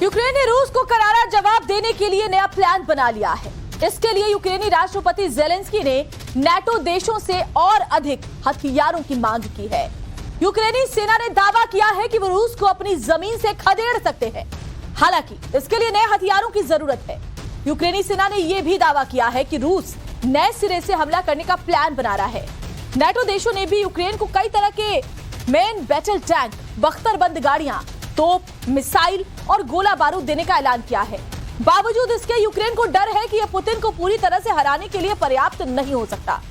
Ukraine ने रूस को करारा जवाब देने के लिए नया प्लान बना लिया है। इसके लिए यूक्रेनी राष्ट्रपति जेलेंस्की ने नाटो देशों से और अधिक हथियारों की मांग की है। यूक्रेनी सेना ने दावा किया है कि वो रूस को अपनी जमीन से खदेड़ सकते हैं। हालांकि इसके लिए नए हथियारों की जरूरत है। यूक्रेनी सेना ने यह भी दावा किया है कि रूस नए सिरे से हमला करने का प्लान बना रहा है। नाटो देशों ने भी यूक्रेन को कई तरह के मेन बैटल टैंक, बख्तरबंद गाड़ियां, तोप, मिसाइल और गोला बारूद देने का ऐलान किया है। बावजूद इसके यूक्रेन को डर है कि यह पुतिन को पूरी तरह से हराने के लिए पर्याप्त नहीं हो सकता।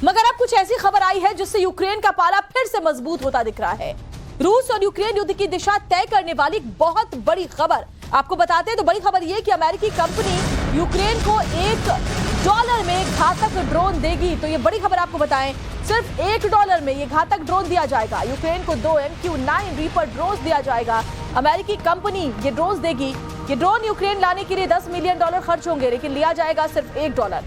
मगर अब कुछ ऐसी खबर आई है जिससे यूक्रेन का पाला फिर से मजबूत होता दिख रहा है। रूस और यूक्रेन युद्ध की दिशा तय करने वाली बहुत बड़ी खबर आपको बताते हैं। तो बड़ी खबर यह कि अमेरिकी कंपनी यूक्रेन को $1 में घातक ड्रोन देगी। तो ये बड़ी खबर आपको बताएं, सिर्फ $1 में ये घातक ड्रोन दिया जाएगा। यूक्रेन को 2 MQ-9 रीपर ड्रोन दिया जाएगा। अमेरिकी कंपनी ये ड्रोन देगी। ये ड्रोन यूक्रेन लाने के लिए $10 मिलियन खर्च होंगे, लेकिन लिया जाएगा सिर्फ $1।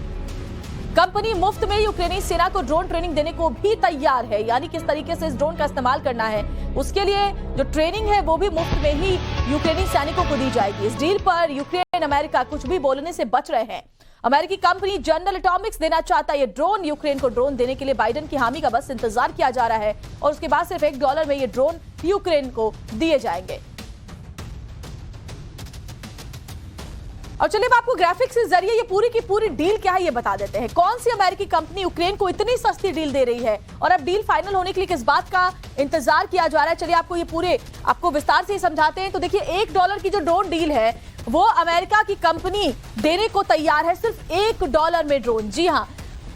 कंपनी मुफ्त में यूक्रेनी सेना को ड्रोन ट्रेनिंग देने को भी तैयार है, यानी किस तरीके से इस ड्रोन का इस्तेमाल करना है उसके लिए जो ट्रेनिंग है वो भी मुफ्त में ही यूक्रेनी सैनिकों को दी जाएगी। इस डील पर यूक्रेन, अमेरिका कुछ भी बोलने से बच रहे हैं। अमेरिकी कंपनी जनरल एटॉमिक्स देना चाहता है ये ड्रोन। यूक्रेन को ड्रोन देने के लिए बाइडेन की हामी का बस इंतजार किया जा रहा है और उसके बाद सिर्फ $1 में ये ड्रोन यूक्रेन को दिए जाएंगे। और चलिए आपको ग्राफिक्स के जरिए ये पूरी की पूरी डील क्या है ये बता देते हैं। कौन सी अमेरिकी कंपनी यूक्रेन को इतनी सस्ती डील दे रही है और अब डील फाइनल होने के लिए किस बात का इंतजार किया जा रहा है, चलिए आपको विस्तार से समझाते हैं। तो देखिए, $1 की जो ड्रोन डील है वो अमेरिका की कंपनी देने को तैयार है, सिर्फ $1 में ड्रोन। जी हाँ,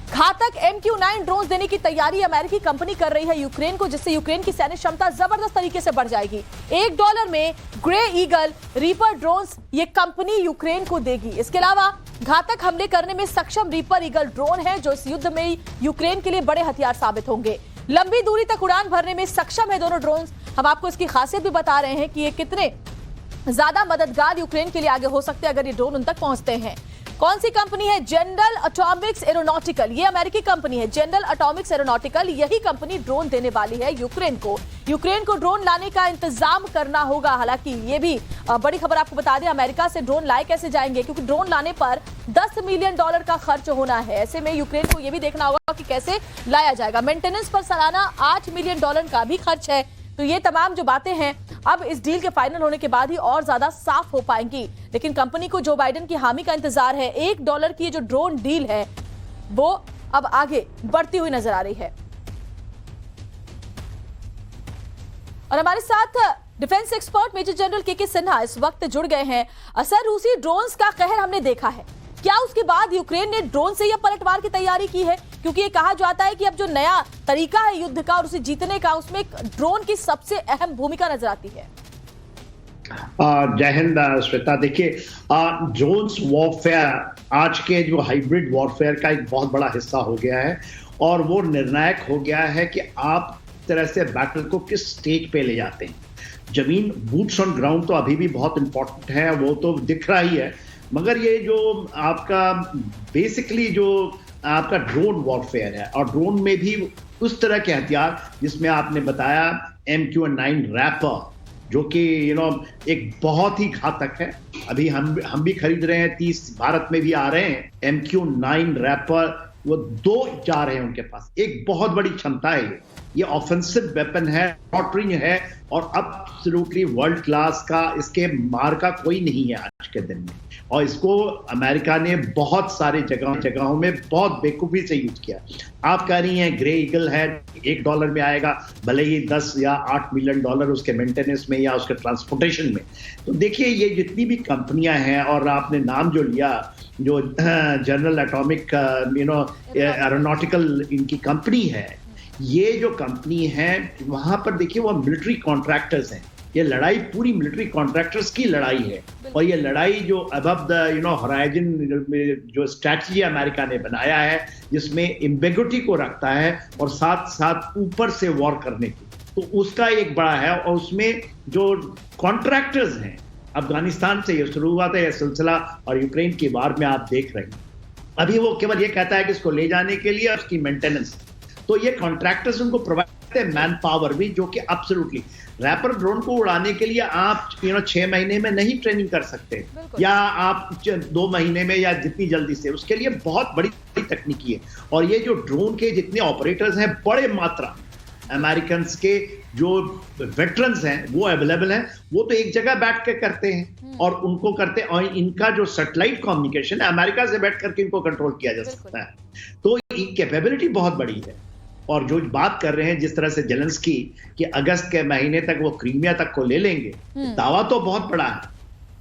घातक MQ-9 ड्रोन देने की तैयारी अमेरिकी कंपनी कर रही है यूक्रेन को, जिससे यूक्रेन की सैन्य क्षमता जबरदस्त तरीके से बढ़ जाएगी। $1 में ग्रे ईगल रीपर ड्रोन्स ये कंपनी यूक्रेन को देगी। इसके अलावा घातक हमले करने में सक्षम रीपर ईगल ड्रोन है जो इस युद्ध में यूक्रेन के लिए बड़े हथियार साबित होंगे। लंबी दूरी तक उड़ान भरने में सक्षम है दोनों ड्रोन। हम आपको इसकी खासियत भी बता रहे हैं कि ये कितने ज्यादा मददगार यूक्रेन के लिए आगे हो सकते हैं अगर ये ड्रोन उन तक पहुंचते हैं। कौन सी कंपनी है? जनरल एटॉमिक्स एरोनॉटिकल, ये अमेरिकी कंपनी है। जनरल एटॉमिक्स एरोनॉटिकल, यही कंपनी ड्रोन देने वाली है यूक्रेन को। यूक्रेन को ड्रोन लाने का इंतजाम करना होगा। हालांकि ये भी बड़ी खबर आपको बता दें, अमेरिका से ड्रोन लाए कैसे जाएंगे, क्योंकि ड्रोन लाने पर $10 मिलियन का खर्च होना है। ऐसे में यूक्रेन को यह भी देखना होगा कि कैसे लाया जाएगा। मेंटेनेंस पर सालाना $8 मिलियन का भी खर्च है। तो ये तमाम जो बातें हैं अब इस डील के फाइनल होने के बाद ही और ज्यादा साफ हो पाएंगी। लेकिन कंपनी को जो बाइडेन की हामी का इंतजार है। $1 की जो ड्रोन डील है वो अब आगे बढ़ती हुई नजर आ रही है। और हमारे साथ डिफेंस एक्सपर्ट मेजर जनरल के सिन्हा इस वक्त जुड़ गए हैं। सर, रूसी ड्रोन्स का कहर हमने देखा है, क्या उसके बाद यूक्रेन ने ड्रोन से यह पलटवार की तैयारी की है? क्योंकि ये कहा जाता है कि अब जो नया तरीका है युद्ध का और उसे जीतने का, उसमें एक ड्रोन की सबसे अहम भूमिका नजर आती है। जय हिंद श्वेता। देखिए, ड्रोन्स वॉरफेयर आज के जो हाइब्रिड वॉरफेयर का एक बहुत बड़ा हिस्सा हो गया है और वो निर्णायक हो गया है कि आप तरह से बैटल को किस स्टेज पे ले जाते हैं। जमीन, बूट्स ऑन ग्राउंड तो अभी भी बहुत इंपॉर्टेंट है, वो तो दिख रहा ही है, मगर ये जो आपका बेसिकली जो आपका ड्रोन वॉरफेयर है और ड्रोन में भी उस तरह के हथियार जिसमें आपने बताया MQ-9 रैपर, जो कि एक बहुत ही घातक है। अभी हम भी खरीद रहे हैं, 30 भारत में भी आ रहे हैं MQ-9 रैपर। वो 2 जा रहे हैं उनके पास। एक बहुत बड़ी क्षमता है ये ऑफेंसिव वेपन है, शॉर्ट है और एब्सोल्युटली वर्ल्ड क्लास का इसके मार का कोई नहीं है आज के दिन में। और इसको अमेरिका ने बहुत सारे जगहों में बहुत बेवकूफ़ी से यूज किया। आप कह रही हैं ग्रे ईगल है, $1 में आएगा, भले ही 10 या $8 मिलियन उसके मेंटेनेंस में या उसके ट्रांसपोर्टेशन में। तो देखिए, ये जितनी भी कंपनियां हैं और आपने नाम जो लिया, जो जनरल एटॉमिक एरोनॉटिकल इनकी कंपनी है, ये जो कंपनी है वहां पर देखिए वो मिलिट्री कॉन्ट्रैक्टर्स हैं। ये लड़ाई पूरी मिलिट्री कॉन्ट्रैक्टर्स की लड़ाई है और ये लड़ाई जो अबव द होराइजन जो स्ट्रैटेजी अमेरिका ने बनाया है, जिसमें एम्बिग्युइटी को रखता है और साथ साथ ऊपर से वॉर करने की, तो उसका एक बड़ा है। और उसमें जो कॉन्ट्रैक्टर्स हैं, अफगानिस्तान से ये शुरू हुआ था यह सिलसिला और यूक्रेन की वार में आप देख रहे हैं। अभी वो केवल ये कहता है कि इसको ले जाने के लिए उसकी मेंटेनेंस, तो ये कॉन्ट्रैक्टर्स उनको प्रोवाइड करते हैं मैन पावर भी, जो कि एब्सोल्युटली रैपर ड्रोन को उड़ाने के लिए आप 6 महीने में नहीं ट्रेनिंग कर सकते, या आप 2 महीने में, या जितनी जल्दी से, उसके लिए बहुत बड़ी तकनीकी है। और ये जो ड्रोन के जितने ऑपरेटर्स हैं, बड़े मात्रा अमेरिकन के जो वेटरन्स हैं वो अवेलेबल हैं। वो तो एक जगह बैठ के करते हैं और उनको करते हैं, और इनका जो सैटेलाइट कम्युनिकेशन है अमेरिका से बैठ करके इनको कंट्रोल किया जा सकता है। तो ये कैपेबिलिटी बहुत बड़ी है। और जो बात कर रहे हैं जिस तरह से जेलेंस्की कि अगस्त के महीने तक वो क्रीमिया तक को ले लेंगे, दावा तो बहुत बड़ा है,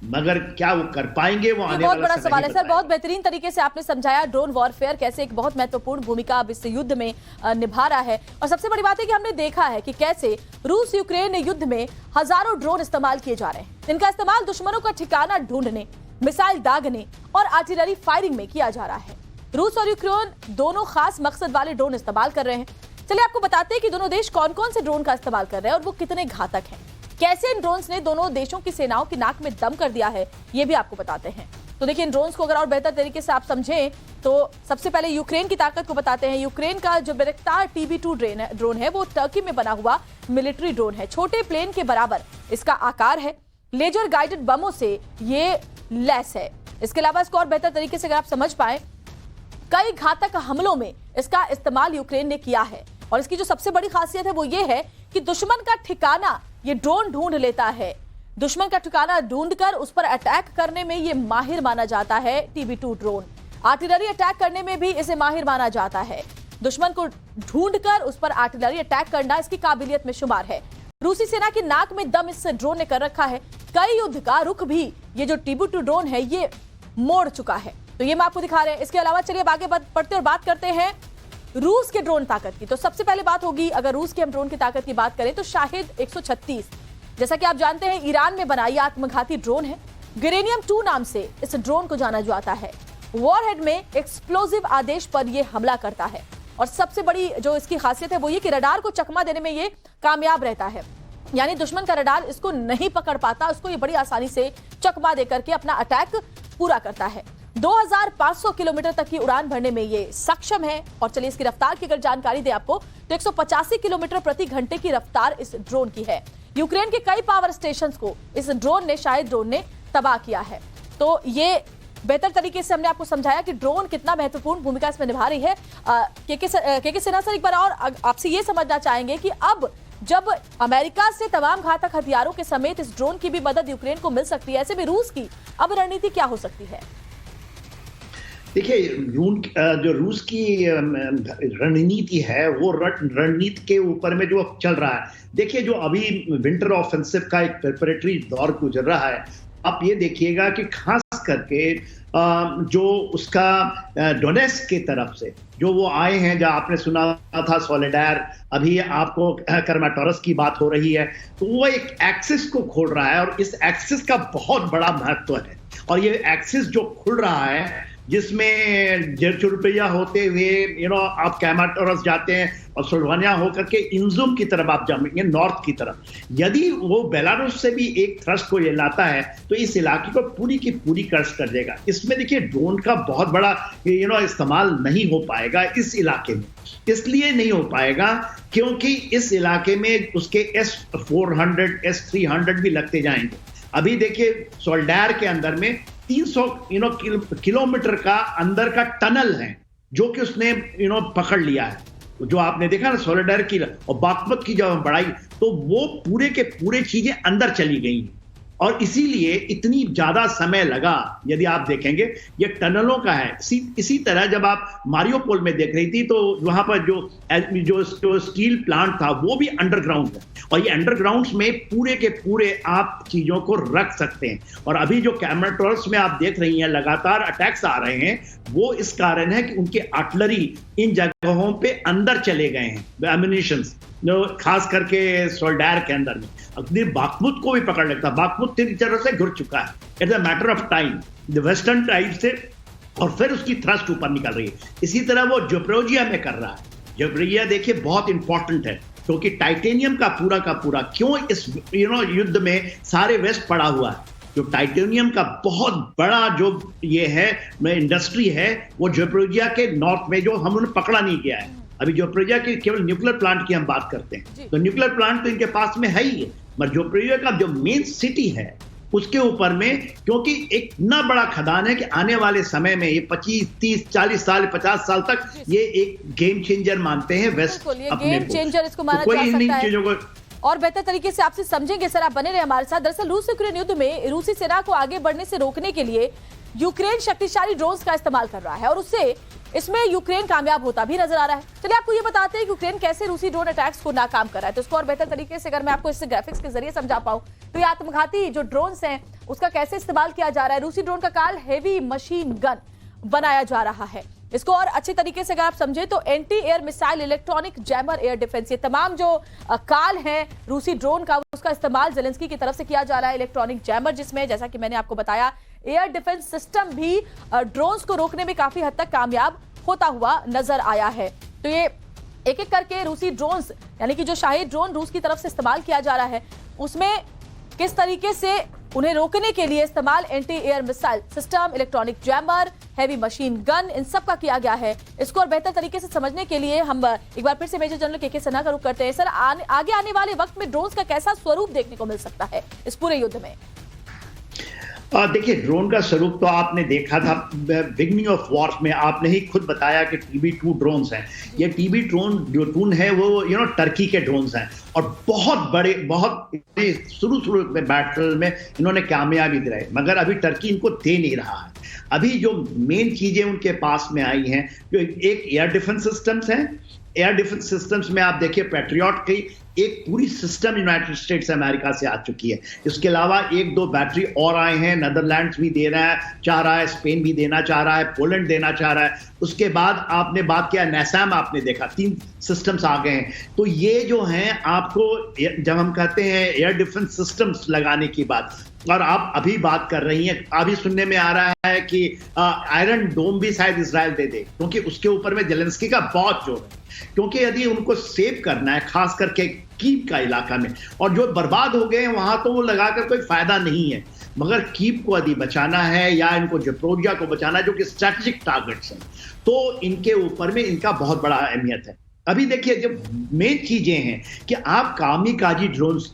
मगर क्या वो कर पाएंगे, वो आने बहुत बड़ा सवाल है। सर, बहुत बेहतरीन तरीके से आपने समझाया ड्रोन वॉरफेयर कैसे एक बहुत महत्वपूर्ण भूमिका अब इस युद्ध में निभा रहा है। और सबसे बड़ी बात है कि हमने देखा है कि कैसे रूस यूक्रेन युद्ध में हजारों ड्रोन इस्तेमाल किए जा रहे हैं। इनका इस्तेमाल दुश्मनों का ठिकाना ढूंढने, मिसाइल दागने और आर्टिलरी फायरिंग में किया जा रहा है। रूस और यूक्रेन दोनों खास मकसद वाले ड्रोन इस्तेमाल कर रहे हैं। चलिए आपको बताते हैं कि दोनों देश कौन कौन से ड्रोन का इस्तेमाल कर रहे हैं और वो कितने घातक हैं। कैसे इन ड्रोन्स ने दोनों देशों की सेनाओं की नाक में दम कर दिया है, ये भी आपको बताते हैं। तो देखिए, इन ड्रोन्स को अगर और बेहतर तरीके से आप समझें तो सबसे पहले यूक्रेन की ताकत को बताते हैं। यूक्रेन का जो बैरक्टार TB2 ड्रोन है वो टर्की में बना हुआ मिलिट्री ड्रोन है। छोटे प्लेन के बराबर इसका आकार है। लेजर गाइडेड बमों से ये लैस है। इसके अलावा इसको और बेहतर तरीके से अगर आप समझ पाए, कई घातक हमलों में इसका इस्तेमाल यूक्रेन ने किया है। और इसकी जो सबसे बड़ी खासियत है वो ये है कि दुश्मन का ठिकाना ये ड्रोन ढूंढ लेता है। दुश्मन का ठिकाना ढूंढकर उस पर अटैक करने में ये माहिर माना जाता है। TB2 ड्रोन आर्टिलरी अटैक करने में भी इसे माहिर माना जाता है। दुश्मन को ढूंढकर उस पर आर्टिलरी अटैक करना इसकी काबिलियत में शुमार है। रूसी सेना की नाक में दम इस ड्रोन ने कर रखा है। कई युद्ध का रुख भी ये जो TB2 ड्रोन है ये मोड़ चुका है। तो ये मैं आपको दिखा रहे हैं। इसके अलावा चलिए आगे बढ़ते और बात करते हैं रूस के ड्रोन ताकत की। तो सबसे पहले बात होगी, अगर रूस के हम ड्रोन की ताकत की बात करें तो शाहिद 136, जैसा कि आप जानते हैं ईरान में बना यह आत्मघाती ड्रोन है। गिरेनियम 2 नाम से इस ड्रोन को जाना जाता है। वॉरहेड में एक्सप्लोजिव आदेश पर यह हमला करता है। और सबसे बड़ी जो इसकी खासियत है वो ये कि रडार को चकमा देने में ये कामयाब रहता है। यानी दुश्मन का रडार इसको नहीं पकड़ पाता, उसको ये बड़ी आसानी से चकमा देकर के अपना अटैक पूरा करता है। 2500 किलोमीटर तक की उड़ान भरने में ये सक्षम है। और चलिए इसकी रफ्तार की अगर जानकारी दे आपको तो 185 किलोमीटर प्रति घंटे की रफ्तार इस ड्रोन की है। यूक्रेन के कई पावर स्टेशंस को इस शाहिद ड्रोन ने तबाह किया है। तो ये बेहतर तरीके से हमने आपको समझाया कि ड्रोन कितना महत्वपूर्ण भूमिका इसमें निभा रही है। के सिन्हा सर, एक बार और आपसे ये समझना चाहेंगे कि अब जब अमेरिका से तमाम घातक हथियारों के समेत इस ड्रोन की भी मदद यूक्रेन को मिल सकती है, ऐसे में रूस की अब रणनीति क्या हो सकती है? देखिए, जो रूस की रणनीति है वो रणनीति के ऊपर में जो चल रहा है। देखिए, जो अभी विंटर ऑफेंसिव का एक प्रिपरेटरी दौर गुजर रहा है, आप ये देखिएगा कि खास करके जो उसका डोनेट्स्क की तरफ से जो वो आए हैं, जहाँ आपने सुना था सोलेडार, अभी आपको कर्माटोरस की बात हो रही है, तो वो एक एक्सिस को खोल रहा है और इस एक्सिस का बहुत बड़ा महत्व है। और ये एक्सिस जो खुल रहा है जिसमें रुपया होते हुए आप कैमाटोरस जाते हैं और सुल्वानिया होकर के इंजुम की तरफ आप जाएंगे, नॉर्थ की तरफ। यदि वो बेलारूस से भी एक थ्रस्ट को ये लाता है तो इस इलाके को पूरी की पूरी क्रश कर देगा। इसमें देखिए ड्रोन का बहुत बड़ा इस्तेमाल नहीं हो पाएगा इस इलाके में। इसलिए नहीं हो पाएगा क्योंकि इस इलाके में उसके S-400 S-300 भी लगते जाएंगे। अभी देखिए सोल्डार के अंदर में 300 किलोमीटर का अंदर का टनल है जो कि उसने पकड़ लिया है। जो आपने देखा ना सोलेडार की और बागमत की जब बढ़ाई तो वो पूरे के पूरे चीजें अंदर चली गई और इसीलिए इतनी ज्यादा समय लगा। यदि आप देखेंगे ये टनलों का है। इसी तरह जब आप मारियोपोल में देख रही थी तो वहां पर जो स्टील प्लांट था वो भी अंडरग्राउंड है और ये अंडरग्राउंड में पूरे के पूरे आप चीजों को रख सकते हैं। और अभी जो कैमाटोरस में आप देख रही हैं लगातार अटैक्स आ रहे हैं, वो इस कारण है कि उनके आर्टिलरी इन जगहों पे अंदर चले गए हैं, एम्युनिशंस, खास करके सोल्डार के अंदर में। अगले बागमुत को भी पकड़ लेता, बागमुत तेरी तरह से घुर चुका है। It's a matter of time, the western type से, और फिर उसकी थ्रस्ट ऊपर निकल रही है। इसी तरह वो ज़पोरिज़िया में कर रहा है। ज़पोरिज़िया देखिए बहुत इंपॉर्टेंट है क्योंकि टाइटेनियम का पूरा क्यों इस युद्ध में सारे वेस्ट पड़ा हुआ है। जो टाइटेनियम का बहुत बड़ा जो ये है इंडस्ट्री है वो ज़पोरिज़िया के नॉर्थ में जो हमने पकड़ा नहीं गया है। अभी जोप्रोजिया की केवल न्यूक्लियर प्लांट की हम बात करते हैं तो न्यूक्लियर प्लांट तो इनके पास में है ही है, मगर जोप्रोजिया का जो मेन सिटी है उसके ऊपर में, क्योंकि एक इतना बड़ा खदान है कि आने वाले समय में ये 25, 30, 40 साल, 50 साल तक ये एक गेम चेंजर मानते हैं वेस्ट अपने गेम चेंजर इसको माना कोई जा इन सकता है। चीजों को और बेहतर तरीके से आपसे समझेंगे सर, आप बने रहे हमारे साथ। दरअसल रूस यूक्रेन युद्ध में रूसी सेना को आगे बढ़ने से रोकने के लिए यूक्रेन शक्तिशाली ड्रोन्स का इस्तेमाल कर रहा है और उससे इसमें यूक्रेन कामयाब होता भी नजर आ रहा है। चलिए आपको ये बताते हैं कि यूक्रेन कैसे रूसी ड्रोन अटैक्स को नाकाम कर रहा है। तो इसको और बेहतर तरीके से अगर मैं आपको इससे ग्राफिक्स के जरिए समझा पाऊं तो ये आत्मघाती जो ड्रोन्स हैं उसका कैसे इस्तेमाल किया जा रहा है। रूसी ड्रोन का काल हेवी मशीन गन बनाया जा रहा है। इसको और अच्छे तरीके से अगर आप समझे तो anti air missile, electronic jammer, air defence, ये तमाम जो काल है रूसी ड्रोन का उसका इस्तेमाल जेलेंस्की की तरफ से किया जा रहा है। इलेक्ट्रॉनिक जैमर जिसमें जैसा कि मैंने आपको बताया एयर डिफेंस सिस्टम भी ड्रोन्स को रोकने में काफी हद तक कामयाब होता हुआ नजर आया है। तो ये एक एक करके रूसी ड्रोन्स यानी कि जो शाही ड्रोन रूस की तरफ से इस्तेमाल किया जा रहा है उसमें किस तरीके से उन्हें रोकने के लिए इस्तेमाल anti air missile system, electronic jammer, heavy machine gun, इन सब का किया गया है। इसको और बेहतर तरीके से समझने के लिए हम एक बार फिर से मेजर जनरल के सिन्हा का रुख करते हैं। सर, आगे आने वाले वक्त में ड्रोन्स का कैसा स्वरूप देखने को मिल सकता है इस पूरे युद्ध में? देखिए, ड्रोन का स्वरूप तो आपने देखा था बिगनिंग ऑफ वॉर में, आपने ही खुद बताया कि TB2 ड्रोन्स हैं। ये TB ड्रोन जो टून है वो टर्की के ड्रोन्स हैं और बहुत बड़े, बहुत शुरू में बैटल में इन्होंने कामयाबी दिलाई, मगर अभी टर्की इनको दे नहीं रहा है। अभी जो मेन चीजें उनके पास में आई हैं, जो एक एयर डिफेंस सिस्टम्स हैं। एयर डिफेंस सिस्टम्स में आप देखिए पैट्रियट की एक पूरी सिस्टम यूनाइटेड स्टेट्स अमेरिका से आ चुकी है। इसके अलावा 1-2 बैटरी और आए हैं, नीदरलैंड्स भी दे रहा है, चाह रहा है, स्पेन भी देना चाह रहा है, पोलैंड देना चाह रहा है। उसके बाद आपने बात किया NASAM, आपने देखा 3 सिस्टम्स आ गए हैं। तो ये जो हैं, आपको जब हम कहते हैं एयर डिफेंस सिस्टम्स लगाने की बात, और आप अभी बात कर रही हैं, अभी सुनने में आ रहा है कि आयरन डोम भी शायद इजराइल दे दे, क्योंकि उसके ऊपर में जेलेंस्की का बहुत जोर है। क्योंकि यदि उनको सेव करना है, खास करके कीव का इलाका में, और जो बर्बाद हो गए हैं वहां तो वो लगाकर कोई फायदा नहीं है, मगर कीव को यदि बचाना है या इनको ज़पोरिज़िया को बचाना है जो कि स्ट्रैटेजिक टारगेट्स हैं, तो इनके ऊपर में इनका बहुत बड़ा अहमियत है। अभी देखिए, जो मेन चीजें हैं कि आप कामिकाजी ड्रोन्स,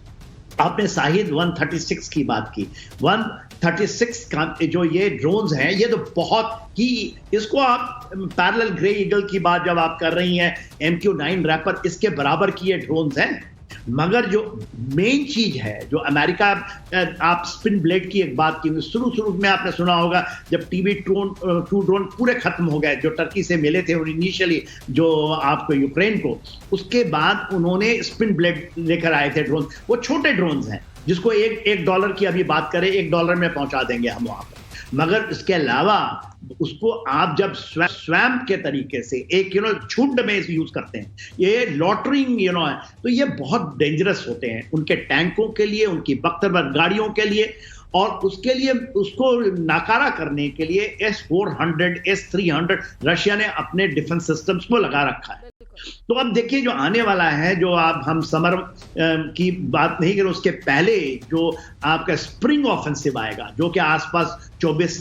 आपने शाहिद 136 की बात की, 136 का जो ये ड्रोन्स हैं, ये तो बहुत ही, इसको आप पैरेलल ग्रे ईगल की बात जब आप कर रही हैं, MQ-9 रैपर, इसके बराबर की ये ड्रोन्स हैं। मगर जो मेन चीज है, जो अमेरिका, आप स्पिन ब्लेड की एक बात की, शुरू में आपने सुना होगा जब TB2 ड्रोन पूरे खत्म हो गए जो टर्की से मिले थे इनिशियली जो आपको यूक्रेन को, उसके बाद उन्होंने स्पिन ब्लेड लेकर आए थे ड्रोन। वो छोटे ड्रोन हैं जिसको $1 की अभी बात करें, $1 में पहुंचा देंगे हम वहां पर। मगर इसके अलावा उसको आप जब स्वैम्प के तरीके से एक झुंड में यूज करते हैं, ये लॉटरिंग है, तो ये बहुत डेंजरस होते हैं उनके टैंकों के लिए, उनकी बख्तरबंद गाड़ियों के लिए, और उसके लिए उसको नाकारा करने के लिए S-400, S-300 रशिया ने अपने डिफेंस सिस्टम्स को लगा रखा है। तो अब देखिए, जो आने वाला है, जो आप हम समर की बात नहीं करें, उसके पहले जो आपका स्प्रिंग ऑफेंसिव आएगा, जो कि आसपास 24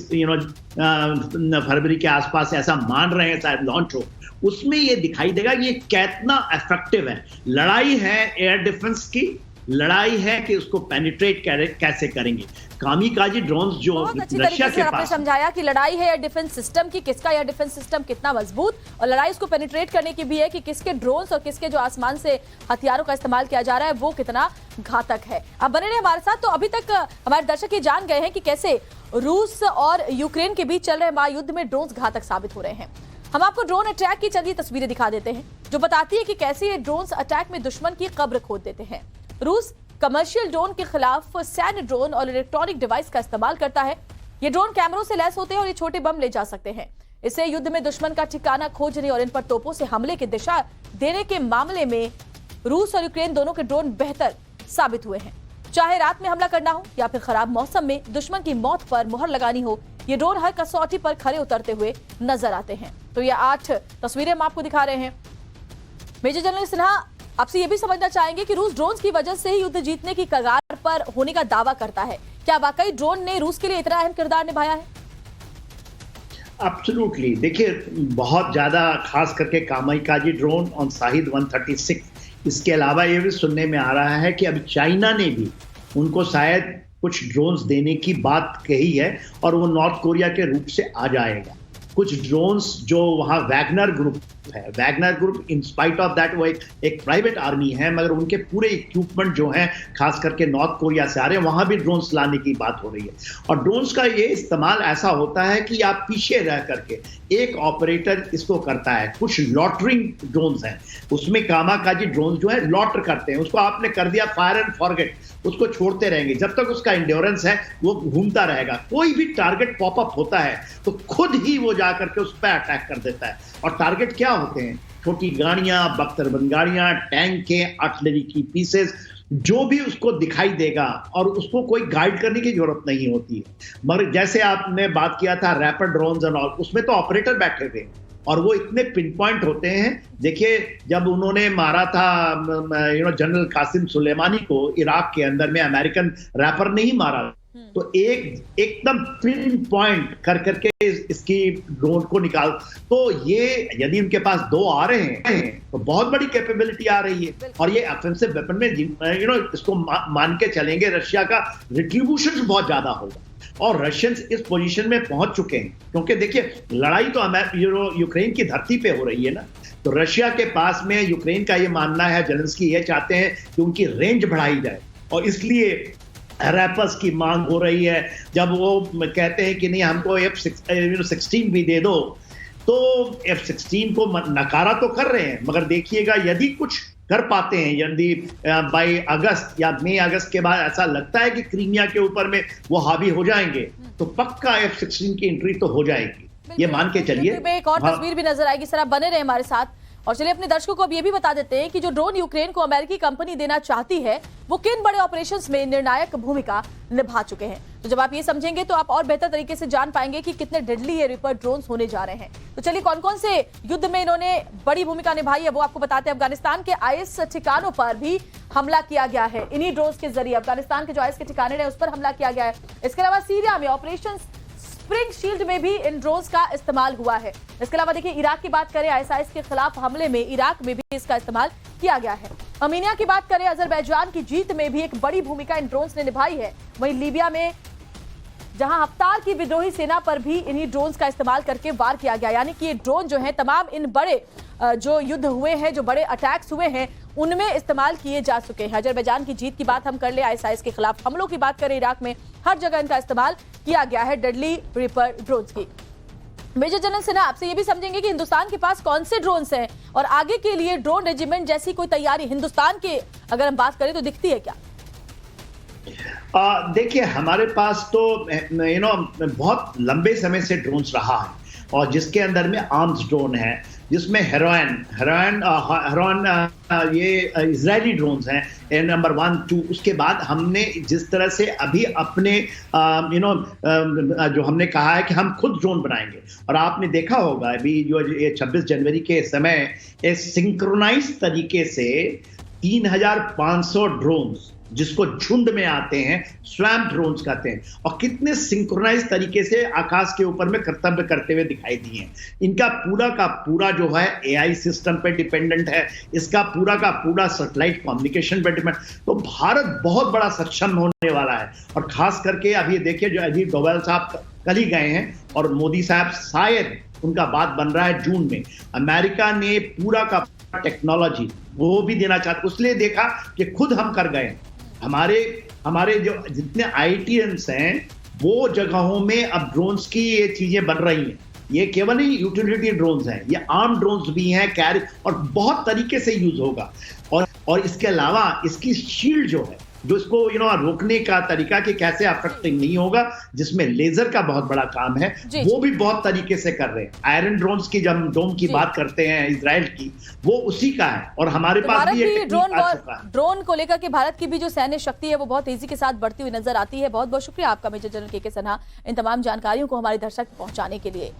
फरवरी के आसपास ऐसा मान रहे हैं शायद लॉन्च हो, उसमें ये दिखाई देगा कि ये कितना इफेक्टिव है। लड़ाई है एयर डिफेंस की, लड़ाई है कि उसको पेनिट्रेट कैसे करेंगे। कामिकाजी ड्रोन्स जो रशिया के पास, आपने समझाया कि लड़ाई है एयर डिफेंस सिस्टम की, किसका एयर डिफेंस सिस्टम कितना मजबूत, और लड़ाई उसको पेनिट्रेट करने की भी है कि किसके ड्रोन्स और किसके जो आसमान से हथियारों का इस्तेमाल किया जा रहा है वो कितना घातक है। अब बने रहे हमारे साथ। तो अभी तक हमारे दर्शक ये जान गए हैं कि कैसे रूस और यूक्रेन के बीच चल रहे महायुद्ध में ड्रोन्स घातक साबित हो रहे हैं। हम आपको ड्रोन अटैक की चलिए तस्वीरें दिखा देते हैं जो बताती है कि कैसे ये ड्रोन्स अटैक में दुश्मन की कब्र खोद देते हैं। रूस कमर्शियल ड्रोन के खिलाफ सैन्य ड्रोन और इलेक्ट्रॉनिक डिवाइस का इस्तेमाल करता है। ये ड्रोन कैमरों से लैस होते हैं और ये छोटे बम ले जा सकते हैं। इससे युद्ध में दुश्मन का ठिकाना खोजने और इन पर तोपों से हमले की दिशा देने के मामले में रूस और यूक्रेन दोनों के ड्रोन बेहतर साबित हुए हैं। चाहे रात में हमला करना हो या फिर खराब मौसम में दुश्मन की मौत पर मुहर लगानी हो, ये ड्रोन हर कसौटी पर खरे उतरते हुए नजर आते हैं। तो ये 8 तस्वीरें हम आपको दिखा रहे हैं। मेजर जनरल सिन्हा, आपसे ये भी समझना चाहेंगे कि रूस ड्रोन की वजह से ही युद्ध जीतने की कगार पर होने का दावा करता है। क्या वाकई ड्रोन ने रूस के लिए इतना अहम किरदार निभाया है? एब्सोल्युटली, देखिए बहुत ज्यादा खास करके कामाइकाजी ड्रोन और शाहिद 136, इसके अलावा ये भी सुनने में आ रहा है कि अभी चाइना ने भी उनको शायद कुछ ड्रोन्स देने की बात कही है और वो नॉर्थ कोरिया के रूप से आ जाएगा। कुछ ड्रोन्स जो वहाँ वैगनर ग्रुप है, Wagner group in spite of that वो एक प्राइवेट आर्मी है, मगर उनके पूरे इक्विपमेंट जो हैं खास करके नॉर्थ कोरिया से आ रहे हैं, वहाँ भी ड्रोन्स लाने की बात हो रही है। और ड्रोन्स का ये इस्तेमाल ऐसा होता है कि आप पीछे रह करके एक ऑपरेटर इसको करता है। कुछ लॉटरिंग ड्रोन्स हैं, उसमें कामाकाजी ड्रोन जो है लॉटर करते हैं, उसको आपने कर दिया फायर एंड फॉरगेट, उसको छोड़ते रहेंगे जब तक उसका इंड्योरेंस है, वो घूमता रहेगा। कोई भी टारगेट पॉपअप होता है तो खुद ही वो जाकर के उस पर अटैक कर देता है। और टारगेट क्या होते हैं? छोटी गाड़ियां, बख्तरबंद गाड़ियां, टैंक, आर्टिलरी की पीसेस, जो भी उसको दिखाई देगा, और उसको कोई गाइड करने की जरूरत नहीं होती है। मगर जैसे आपने बात किया था रैपिड ड्रोन्स एंड ऑल, उसमें तो ऑपरेटर बैठे थे और वो इतने पिन पॉइंट होते हैं। देखिए जब उन्होंने मारा था जनरल कासिम सुलेमानी को इराक के अंदर में, अमेरिकन रैपर ने ही मारा, तो एकदम पिन पॉइंट कर करके इसकी ड्रोन को निकाल। तो ये यदि उनके पास 2 आ रहे हैं तो बहुत बड़ी कैपेबिलिटी आ रही है। और ये ऑफेंसिव वेपन में इसको मान के चलेंगे, रशिया का रिट्रीब्यूशन बहुत ज्यादा होगा और रशियंस इस पोजीशन में पहुंच चुके हैं। क्योंकि देखिए लड़ाई तो यूक्रेन की धरती पे हो रही है ना, तो रशिया के पास में यूक्रेन का ये मानना है, जेलेंस्की ये चाहते हैं कि उनकी रेंज बढ़ाई जाए और इसलिए रैपर्स की मांग हो रही है। जब वो कहते हैं कि नहीं हमको F-16 भी दे दो, तो F-16 को नकारा तो कर रहे हैं, मगर देखिएगा यदि कुछ कर पाते हैं, यदि बाई अगस्त या मई अगस्त के बाद ऐसा लगता है कि क्रीमिया के ऊपर में वो हावी हो जाएंगे, तो पक्का F-16 की एंट्री तो हो जाएगी, ये मान के चलिए। एक और तस्वीर भी नजर आएगी, सर आप बने रहे हमारे साथ। और चलिए अपने दर्शकों को अब ये भी बता देते हैं कि जो ड्रोन यूक्रेन को अमेरिकी कंपनी देना चाहती है वो किन बड़े ऑपरेशंस में निर्णायक भूमिका निभा चुके हैं। तो जब आप ये समझेंगे तो आप और बेहतर तरीके से जान पाएंगे कि कितने डेडली ये रिपर ड्रोन्स होने जा रहे हैं। तो चलिए कौन कौन से युद्ध में इन्होंने बड़ी भूमिका निभाई है वो आपको बताते हैं। अफगानिस्तान के आईएस ठिकानों पर भी हमला किया गया है इन्हीं ड्रोन्स के जरिए। अफगानिस्तान के जो आईएस के ठिकाने हैं उस पर हमला किया गया है। इसके अलावा सीरिया में ऑपरेशन स्प्रिंग शील्ड में भी इन ड्रोन्स का इस्तेमाल हुआ है। इसके अलावा देखिए इराक की बात करें, आईएसआईएस के खिलाफ हमले में इराक में भी इसका इस्तेमाल किया गया है। अर्मीनिया की बात करें, अजरबैजान की जीत में भी एक बड़ी भूमिका इन ड्रोन्स ने निभाई है। वहीं लीबिया में जहां हफ्तार की विद्रोही सेना पर भी इन्हीं ड्रोन्स का इस्तेमाल करके वार किया गया। यानी कि ये ड्रोन जो है तमाम इन बड़े जो युद्ध हुए हैं, जो बड़े अटैक्स हुए हैं, उनमें इस्तेमाल किए जा चुके हैं। अजरबैजान की जीत की बात हम कर ले, आईएसआईएस के खिलाफ हमलों की बात करें, इराक में हर जगह इनका इस्तेमाल किया गया है डेडली रिपर ड्रोन्स की। मेजर जनरल सिन्हा, आपसे ये भी समझेंगे कि हिंदुस्तान के पास कौन से ड्रोन्स हैं और आगे के लिए ड्रोन रेजिमेंट जैसी कोई तैयारी हिंदुस्तान के अगर हम बात करें तो दिखती है क्या? देखिए हमारे पास तो बहुत लंबे समय से ड्रोन्स रहा है और जिसके अंदर में आर्म्स ड्रोन है, जिसमें हेरोइन ये इजरायली ड्रोन्स हैं नंबर 1, 2। उसके बाद हमने जिस तरह से अभी अपने जो हमने कहा है कि हम खुद ड्रोन बनाएंगे, और आपने देखा होगा अभी जो ये 26 जनवरी के समय सिंक्रोनाइज तरीके से 3500 ड्रोन्स, जिसको झुंड में आते हैं स्वैम्प ड्रोन्स कहते हैं, और कितने सिंक्रोनाइज तरीके से आकाश के ऊपर में कर्तव्य करते हुए दिखाई दिए हैं। इनका पूरा का पूरा जो है एआई सिस्टम पे डिपेंडेंट है, इसका पूरा का पूरा सैटेलाइट कम्युनिकेशन पे डिपेंडेंट। तो भारत बहुत बड़ा सक्षम होने वाला है। और खास करके अब ये देखिए जो अजीत डोभाल साहब कल ही गए हैं और मोदी साहब शायद उनका बात बन रहा है जून में। अमेरिका ने पूरा का टेक्नोलॉजी वो भी देना चाहते, इसलिए देखा कि खुद हम कर गए। हमारे जो जितने आईटीएंस हैं वो जगहों में अब ड्रोन्स की ये चीजें बन रही हैं। ये केवल ही यूटिलिटी ड्रोन्स हैं, ये आर्म ड्रोन्स भी हैं, कैरी, और बहुत तरीके से यूज होगा। और इसके अलावा इसकी शील्ड जो है, जो इसको रोकने का तरीका कि कैसे अफेक्टिंग नहीं होगा, जिसमें लेजर का बहुत बड़ा काम है, वो भी बहुत तरीके से कर रहे हैं। आयरन ड्रोन्स की जब डोम की बात करते हैं इजराइल की, वो उसी का है। और हमारे पास भी एक ड्रोन को लेकर के भारत की भी जो सैन्य शक्ति है वो बहुत तेजी के साथ बढ़ती हुई नजर आती है। बहुत बहुत शुक्रिया आपका मेजर जनरल के सिन्हा इन तमाम जानकारियों को हमारे दर्शक पहुंचाने के लिए।